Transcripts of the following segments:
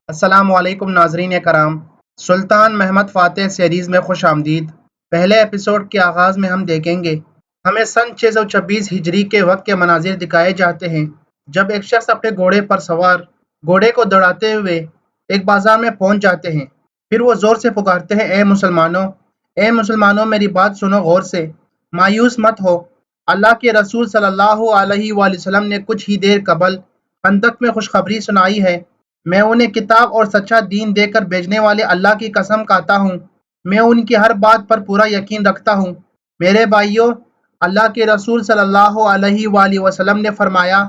السلام علیکم ناظرین کرام، سلطان محمد فاتح سیریز میں خوش آمدید۔ پہلے ایپیسوڈ کے آغاز میں ہم دیکھیں گے ہمیں سن 626 ہجری کے وقت کے مناظر دکھائے جاتے ہیں جب ایک شخص اپنے گھوڑے پر سوار گھوڑے کو دوڑاتے ہوئے ایک بازار میں پہنچ جاتے ہیں۔ پھر وہ زور سے پکارتے ہیں، اے مسلمانوں میری بات سنو غور سے، مایوس مت ہو۔ اللہ کے رسول صلی اللہ علیہ وآلہ وسلم نے کچھ ہی دیر قبل خندق میں خوشخبری سنائی ہے۔ میں انہیں کتاب اور سچا دین دے کر بھیجنے والے اللہ کی قسم کھاتا ہوں، میں ان کی ہر بات پر پورا یقین رکھتا ہوں۔ میرے بھائیوں، اللہ کے رسول صلی اللہ علیہ وآلہ وسلم نے فرمایا،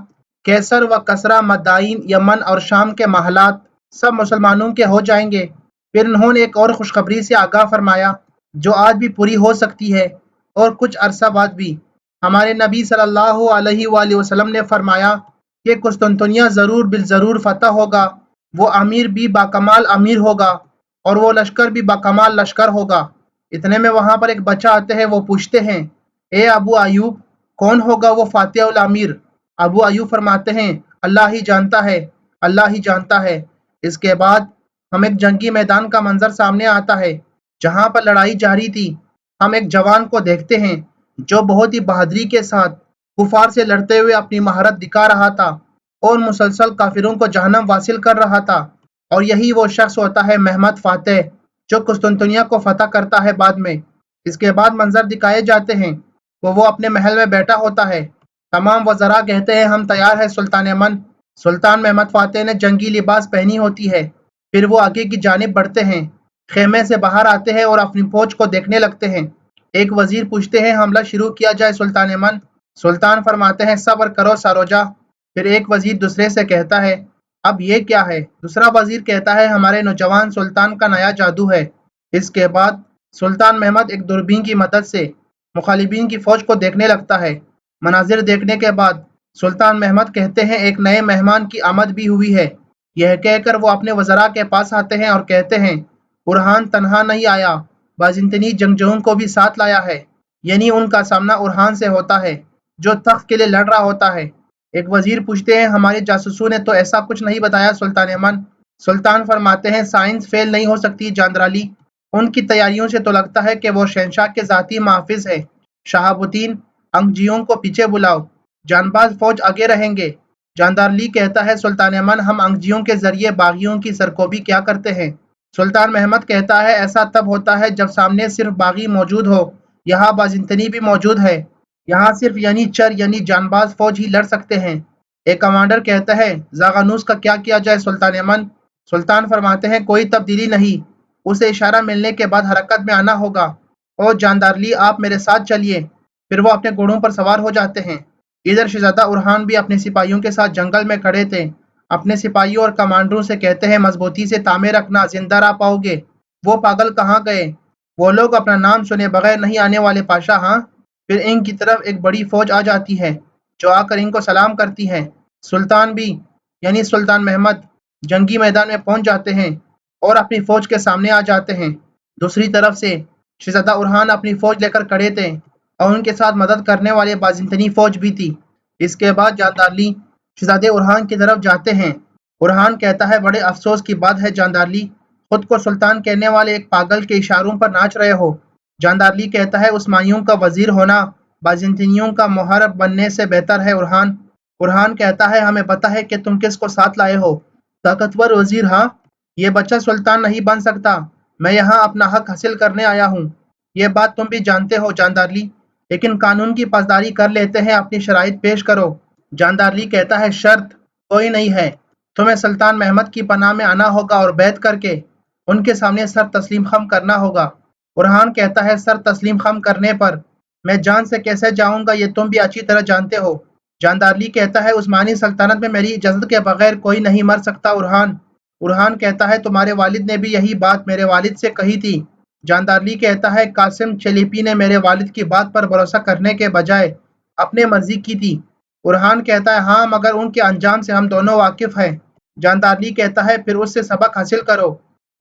کیسر و کسرا مدائن یمن اور شام کے محلات سب مسلمانوں کے ہو جائیں گے۔ پھر انہوں نے ایک اور خوشخبری سے آگاہ فرمایا جو آج بھی پوری ہو سکتی ہے اور کچھ عرصہ بعد بھی۔ ہمارے نبی صلی اللہ علیہ وآلہ وسلم نے فرمایا کہ قسطنطنیہ ضرور بالضرور فتح ہوگا، وہ امیر بھی باکمال امیر ہوگا اور وہ لشکر بھی باکمال لشکر ہوگا۔ اتنے میں وہاں پر ایک بچہ آتے ہیں، وہ پوچھتے ہیں، اے ابو ایوب، کون ہوگا وہ فاتح الامیر؟ ابو ایوب فرماتے ہیں، اللہ ہی جانتا ہے، اللہ ہی جانتا ہے۔ اس کے بعد ہم ایک جنگی میدان کا منظر سامنے آتا ہے جہاں پر لڑائی جاری تھی۔ ہم ایک جوان کو دیکھتے ہیں جو بہت ہی بہادری کے ساتھ کفار سے لڑتے ہوئے اپنی مہارت دکھا رہا تھا اور مسلسل کافروں کو جہنم واصل کر رہا تھا، اور یہی وہ شخص ہوتا ہے محمد فاتح جو قسطنطنیہ کو فتح کرتا ہے بعد میں۔ اس کے بعد منظر دکھائے جاتے ہیں وہ اپنے محل میں بیٹھا ہوتا ہے۔ تمام وزراء کہتے ہیں، ہم تیار ہیں سلطان من۔ سلطان محمد فاتح نے جنگی لباس پہنی ہوتی ہے۔ پھر وہ آگے کی جانب بڑھتے ہیں، خیمے سے باہر آتے ہیں اور اپنی فوج کو دیکھنے لگتے ہیں۔ ایک وزیر پوچھتے ہیں، حملہ شروع کیا جائے سلطان من؟ سلطان فرماتے ہیں، صبر کرو ساروجا۔ پھر ایک وزیر دوسرے سے کہتا ہے، اب یہ کیا ہے؟ دوسرا وزیر کہتا ہے، ہمارے نوجوان سلطان کا نیا جادو ہے۔ اس کے بعد سلطان محمد ایک دوربین کی مدد سے مخالفین کی فوج کو دیکھنے لگتا ہے۔ مناظر دیکھنے کے بعد سلطان محمد کہتے ہیں، ایک نئے مہمان کی آمد بھی ہوئی ہے۔ یہ کہہ کر وہ اپنے وزراء کے پاس آتے ہیں اور کہتے ہیں، اورحان تنہا نہیں آیا، بازنطینی جنگجوؤں کو بھی ساتھ لایا ہے، یعنی ان کا سامنا اورحان سے ہوتا ہے جو تخت کے لیے لڑ رہا ہوتا ہے۔ ایک وزیر پوچھتے ہیں، ہمارے جاسوسوں نے تو ایسا کچھ نہیں بتایا سلطان من؟ سلطان فرماتے ہیں، سائنس فیل نہیں ہو سکتی جاندرالی، ان کی تیاریوں سے تو لگتا ہے کہ وہ شہنشاہ کے ذاتی محافظ ہے۔ شہاب الدین، انگجیوں کو پیچھے بلاؤ، جان باز فوج آگے رہیں گے۔ جاندارلی کہتا ہے، سلطان من، ہم انگجیوں کے ذریعے باغیوں کی سرکوبی کیا کرتے ہیں۔ سلطان محمد کہتا ہے، ایسا تب ہوتا ہے جب سامنے صرف باغی موجود ہو، یہاں بازنطینی بھی موجود ہے، یہاں صرف یعنی چر یعنی جان باز فوج ہی لڑ سکتے ہیں۔ ایک کمانڈر کہتا ہے، زاغانوس کا کیا جائے سلطان من؟ سلطان فرماتے ہیں، کوئی تبدیلی نہیں، اسے اشارہ ملنے کے بعد حرکت میں آنا ہوگا۔ اور جاندارلی، آپ میرے ساتھ چلیے۔ پھر وہ اپنے گھوڑوں پر سوار ہو جاتے ہیں۔ ادھر شہزادہ اورحان بھی اپنے سپاہیوں کے ساتھ جنگل میں کھڑے تھے۔ اپنے سپاہیوں اور کمانڈروں سے کہتے ہیں، مضبوطی سے تامے رکھنا، زندہ رہ پاؤ گے۔ وہ پاگل کہاں گئے؟ وہ لوگ اپنا نام سنے بغیر نہیں آنے والے پاشا، ہاں؟ پھر ان کی طرف ایک بڑی فوج آ جاتی ہے جو آ کر ان کو سلام کرتی ہے۔ سلطان بھی یعنی سلطان محمد جنگی میدان میں پہنچ جاتے ہیں اور اپنی فوج کے سامنے آ جاتے ہیں۔ دوسری طرف سے شہزادہ اورحان اپنی فوج لے کر کھڑے تھے اور ان کے ساتھ مدد کرنے والے بازنطینی فوج بھی تھی۔ اس کے بعد جاندارلی شہزادے اورحان کی طرف جاتے ہیں۔ اورحان کہتا ہے، بڑے افسوس کی بات ہے جاندارلی، خود کو سلطان کہنے والے ایک پاگل کے اشاروں پر ناچ رہے ہو۔ جاندارلی کہتا ہے، عثمانیوں کا وزیر ہونا بازنطینیوں کا محارب بننے سے بہتر ہے اورحان۔ اورحان کہتا ہے، ہمیں پتہ ہے کہ تم کس کو ساتھ لائے ہو، طاقتور وزیر، ہاں؟ یہ بچہ سلطان نہیں بن سکتا، میں یہاں اپنا حق حاصل کرنے آیا ہوں۔ یہ بات تم بھی جانتے ہو جاندارلی، لیکن قانون کی پاسداری کر لیتے ہیں، اپنی شرائط پیش کرو۔ جاندارلی کہتا ہے، شرط کوئی نہیں ہے، تمہیں سلطان محمد کی پناہ میں آنا ہوگا اور بیعت کر کے ان کے سامنے سر تسلیم خم کرنا ہوگا۔ اورحان کہتا ہے، سر تسلیم خم کرنے پر میں جان سے کیسے جاؤں گا، یہ تم بھی اچھی طرح جانتے ہو۔ جاندارلی کہتا ہے، عثمانی سلطنت میں میری اجازت کے بغیر کوئی نہیں مر سکتا اورحان۔ اورحان کہتا ہے، تمہارے والد نے بھی یہی بات میرے والد سے کہی تھی۔ جاندارلی کہتا ہے، قاسم چلیپی نے میرے والد کی بات پر بھروسہ کرنے کے بجائے اپنے مرضی کی تھی۔ اورحان کہتا ہے، ہاں، مگر ان کے انجام سے ہم دونوں واقف ہیں۔ جاندارلی کہتا ہے، پھر اس سے سبق حاصل کرو۔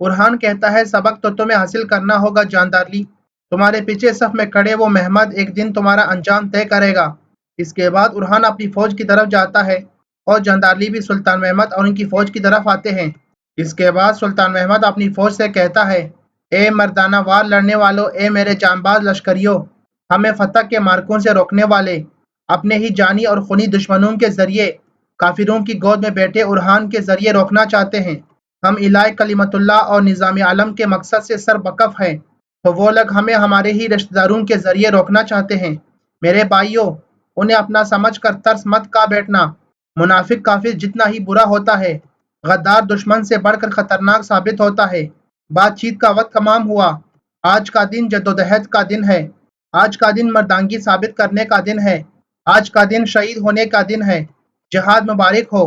اورحان کہتا ہے، سبق تو تمہیں حاصل کرنا ہوگا جاندارلی، تمہارے پیچھے صف میں کھڑے وہ محمد ایک دن تمہارا انجام طے کرے گا۔ اس کے بعد اورحان اپنی فوج کی طرف جاتا ہے اور جاندارلی بھی سلطان محمد اور ان کی فوج کی طرف آتے ہیں۔ اس کے بعد سلطان محمد اپنی فوج سے کہتا ہے، اے مردانہ وار لڑنے والوں، اے میرے جانباز لشکریوں، ہمیں فتح کے مارکوں سے روکنے والے اپنے ہی جانی اور خونی دشمنوں کے ذریعے کافروں کی گود میں بیٹھے ارحان کے ذریعے روکنا چاہتے ہیں۔ ہم الہ کلمت اللہ اور نظام عالم کے مقصد سے سر بکف ہیں، تو وہ لوگ ہمیں ہمارے ہی رشتہ داروں کے ذریعے روکنا چاہتے ہیں۔ میرے بھائیوں، انہیں اپنا سمجھ کر ترس مت کھا بیٹھنا۔ منافق کافر جتنا ہی برا ہوتا ہے، غدار دشمن سے بڑھ کر خطرناک ثابت ہوتا ہے۔ بات چیت کا وقت تمام ہوا۔ آج کا دن جدوجہد کا دن ہے۔ آج کا دن مردانگی ثابت کرنے کا دن ہے۔ آج کا دن شہید ہونے کا دن ہے۔ جہاد مبارک ہو۔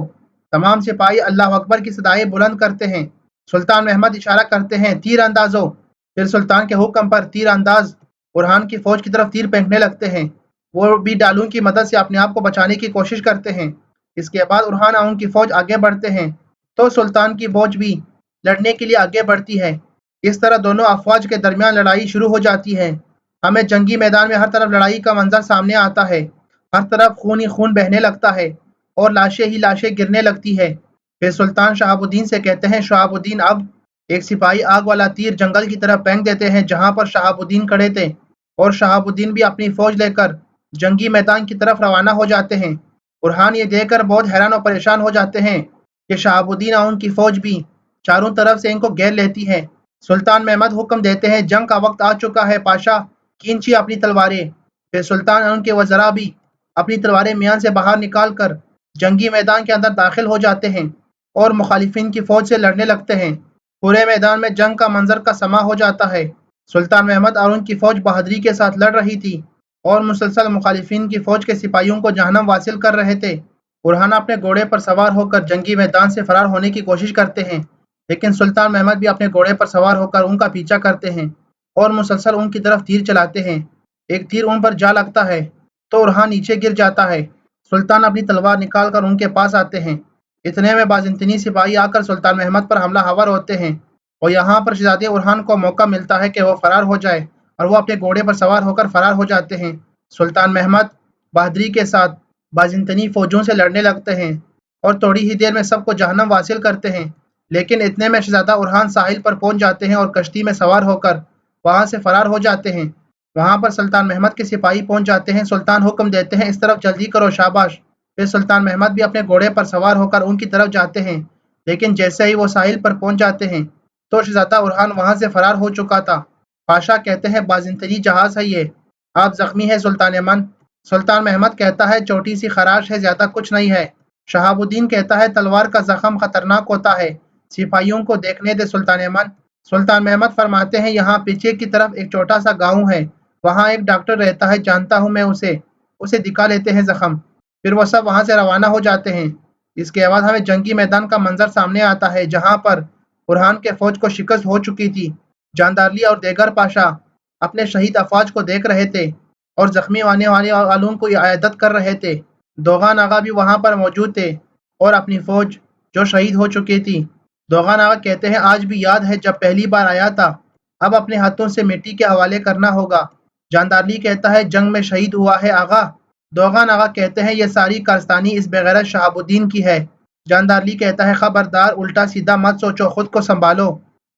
تمام سپاہی اللہ اکبر کی صدائیں بلند کرتے ہیں۔ سلطان محمد اشارہ کرتے ہیں، تیر اندازو۔ پھر سلطان کے حکم پر تیر انداز ارحان کی فوج کی طرف تیر پھینکنے لگتے ہیں۔ وہ بھی ڈالوں کی مدد سے اپنے آپ کو بچانے کی کوشش کرتے ہیں۔ اس کے بعد ارحان اور ان کی فوج آگے بڑھتے ہیں تو سلطان کی فوج بھی لڑنے کے لیے آگے بڑھتی ہے۔ اس طرح دونوں افواج کے درمیان لڑائی شروع ہو جاتی ہے۔ ہمیں جنگی میدان میں ہر طرف لڑائی کا منظر سامنے آتا ہے۔ ہر طرف خون ہی خون بہنے لگتا ہے اور لاشیں ہی لاشیں گرنے لگتی ہے۔ پھر سلطان شہاب الدین سے کہتے ہیں، شہاب الدین، اب ایک سپاہی آگ والا تیر جنگل کی طرف پھینک دیتے ہیں جہاں پر شہاب الدین کھڑے تھے، اور شہاب الدین بھی اپنی فوج لے کر جنگی میدان کی طرف روانہ ہو جاتے ہیں۔ ارحان یہ دیکھ کر بہت حیران اور پریشان ہو جاتے ہیں کہ شہاب الدین اور ان کی فوج بھی چاروں طرف سے ان کو گھیر لیتی ہے۔ سلطان محمد حکم دیتے ہیں، جنگ کا وقت آ چکا ہے پاشا، کھینچیے اپنی تلواریں۔ پھر سلطان اور ان کے وزراء بھی اپنی تلواریں میان سے باہر نکال کر جنگی میدان کے اندر داخل ہو جاتے ہیں اور مخالفین کی فوج سے لڑنے لگتے ہیں۔ پورے میدان میں جنگ کا منظر کا سما ہو جاتا ہے۔ سلطان محمد اور ان کی فوج بہادری کے ساتھ لڑ رہی تھی اور مسلسل مخالفین کی فوج کے سپاہیوں کو جہنم واصل کر رہے تھے۔ ارحان اپنے گھوڑے پر سوار ہو کر جنگی میدان سے فرار ہونے کی کوشش کرتے ہیں، لیکن سلطان محمد بھی اپنے گھوڑے پر سوار ہو کر ان کا پیچھا کرتے ہیں اور مسلسل ان کی طرف تیر چلاتے ہیں۔ ایک تیر ان پر جا لگتا ہے تو ارحان نیچے گر جاتا ہے۔ سلطان اپنی تلوار نکال کر ان کے پاس آتے ہیں۔ اتنے میں بازنطینی سپاہی آ کر سلطان محمد پر حملہ آور ہوتے ہیں اور یہاں پر شہزادے ارحان کو موقع ملتا ہے کہ وہ فرار ہو جائے اور وہ اپنے گھوڑے پر سوار ہو کر فرار ہو جاتے ہیں۔ سلطان محمد بہادری کے ساتھ بازنطینی فوجوں سے لڑنے لگتے ہیں اور تھوڑی ہی دیر میں سب کو جہنم واصل کرتے ہیں، لیکن اتنے میں شہزادہ ارحان ساحل پر پہنچ جاتے ہیں اور کشتی میں سوار ہو کر وہاں سے فرار ہو جاتے ہیں۔ وہاں پر سلطان محمد کے سپاہی پہنچ جاتے ہیں۔ سلطان حکم دیتے ہیں، اس طرف جلدی کرو، شاباش۔ پھر سلطان محمد بھی اپنے گھوڑے پر سوار ہو کر ان کی طرف جاتے ہیں، لیکن جیسے ہی وہ ساحل پر پہنچ جاتے ہیں تو شہزادہ ارحان وہاں سے فرار ہو چکا تھا۔ پاشا کہتے ہیں، بازنطینی جہاز ہے یہ، آپ زخمی ہیں سلطان من؟ سلطان محمد کہتا ہے، چھوٹی سی خراش ہے، زیادہ کچھ نہیں ہے۔ شہاب الدین کہتا ہے، تلوار کا زخم خطرناک ہوتا ہے، سپاہیوں کو دیکھنے دے سلطان من۔ سلطان محمد فرماتے ہیں، یہاں پیچھے کی طرف ایک چھوٹا سا گاؤں ہے، وہاں ایک ڈاکٹر رہتا ہے، جانتا ہوں میں اسے دکھا لیتے ہیں زخم۔ پھر وہ سب وہاں سے روانہ ہو جاتے ہیں۔ اس کے بعد ہمیں جنگی میدان کا منظر سامنے آتا ہے جہاں پر ارحان کے فوج کو شکست ہو چکی تھی۔ جاندارلی اور دیگر پاشا اپنے شہید افواج کو دیکھ رہے تھے اور زخمی ہونے والوں کو عیادت کر رہے تھے۔ دوغان آغا بھی وہاں پر موجود تھے اور اپنی فوج جو شہید ہو چکی تھی۔ دوغان آغا کہتے ہیں، آج بھی یاد ہے جب پہلی بار آیا تھا، اب اپنے ہاتھوں سے مٹی کے حوالے کرنا ہوگا۔ جاندارلی کہتا ہے، جنگ میں شہید ہوا ہے آغا۔ دوغان آغا کہتے ہیں، یہ ساری کارستانی اس بغیرت شہاب الدین کی ہے۔ جاندارلی کہتا ہے، خبردار، الٹا سیدھا مت سوچو، خود کو سنبھالو،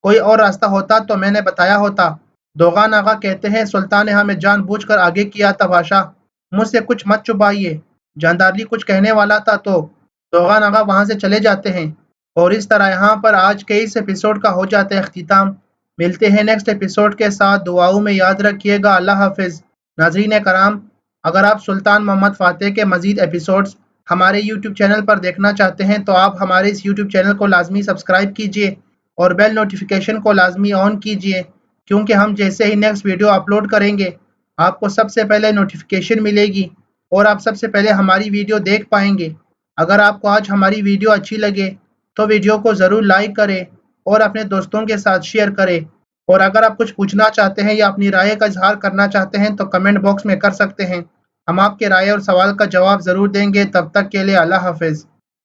کوئی اور راستہ ہوتا تو میں نے بتایا ہوتا۔ دوغان آغا کہتے ہیں، سلطان نے ہمیں جان بوجھ کر آگے کیا تھا بادشاہ، مجھ سے کچھ مت چھپائیے۔ جاندارلی کچھ کہنے والا تھا تو دوغان آغا وہاں سے چلے جاتے ہیں، اور اس طرح یہاں پر آج کے اس ایپیسوڈ کا ہو جاتا ہے اختتام۔ ملتے ہیں نیکسٹ ایپیسوڈ کے ساتھ، دعاؤں میں یاد رکھیے گا۔ اللہ حافظ۔ ناظرین کرام، اگر آپ سلطان محمد فاتح کے مزید ایپیسوڈز ہمارے یوٹیوب چینل پر دیکھنا چاہتے ہیں تو آپ ہمارے اس یوٹیوب چینل کو لازمی سبسکرائب کیجئے اور بیل نوٹیفیکیشن کو لازمی آن کیجئے، کیونکہ ہم جیسے ہی نیکسٹ ویڈیو اپلوڈ کریں گے آپ کو سب سے پہلے نوٹیفیکیشن ملے گی اور آپ سب سے پہلے ہماری ویڈیو دیکھ پائیں گے۔ اگر آپ کو آج ہماری ویڈیو اچھی لگے تو ویڈیو کو ضرور لائک کریں اور اپنے دوستوں کے ساتھ شیئر کریں، اور اگر آپ کچھ پوچھنا چاہتے ہیں یا اپنی رائے کا اظہار کرنا چاہتے ہیں تو کمنٹ باکس میں کر سکتے ہیں، ہم آپ کے رائے اور سوال کا جواب ضرور دیں گے۔ تب تک کے لیے اللہ حافظ۔